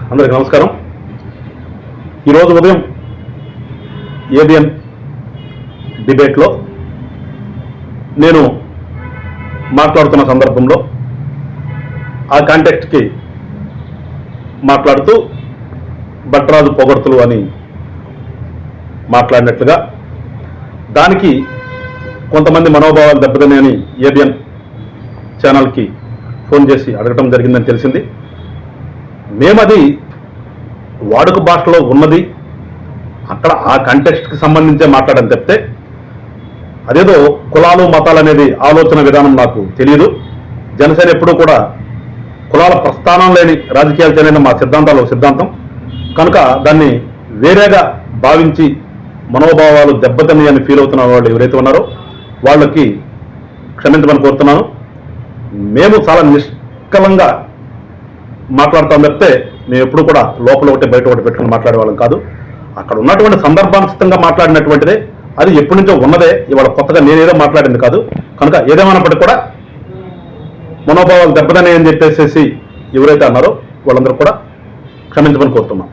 అందరికీ నమస్కారం. ఈరోజు ఉదయం ఏబిఎన్ డిబేట్లో నేను మాట్లాడుతున్న సందర్భంలో ఆ కాంటెక్స్ట్కి మాట్లాడుతూ భట్రాజు పొగడ్తలు అని మాట్లాడినట్లుగా దానికి కొంతమంది మనోభావాలు దెబ్బతిని అని ఏబిఎన్ ఛానల్కి ఫోన్ చేసి అడగటం జరిగిందని తెలిసింది. మేమది వాడుక భాషలో ఉన్నది అక్కడ ఆ కంటెక్స్ట్కి సంబంధించే మాట్లాడని చెప్తే అదేదో కులాలు మతాలు అనేది ఆలోచన విధానం నాకు తెలియదు. జనసేన ఎప్పుడూ కూడా కులాల ప్రస్థానం లేని రాజకీయాలు చేయలేని మా సిద్ధాంతాలు సిద్ధాంతం కనుక దాన్ని వేరేగా భావించి మనోభావాలు దెబ్బతిని అని ఫీల్ అవుతున్న వాళ్ళు ఎవరైతే ఉన్నారో వాళ్ళకి క్షమించమని కోరుతున్నాను. మేము చాలా నిష్కలంగా మాట్లాడతాం చెప్తే మేము ఎప్పుడు కూడా లోపల ఒకటి బయట ఒకటి పెట్టుకుని మాట్లాడే వాళ్ళం కాదు. అక్కడ ఉన్నటువంటి సందర్భానుసృతంగా మాట్లాడినటువంటిదే, అది ఎప్పటి నుంచో ఉన్నదే, ఇవాళ కొత్తగా నేనేదో మాట్లాడింది కాదు. కనుక ఏదేమైనప్పటికీ కూడా మనోభావాలు దెబ్బతనే అని చెప్పేసి ఎవరైతే అన్నారో వాళ్ళందరూ కూడా క్షమించమని కోరుతున్నాం.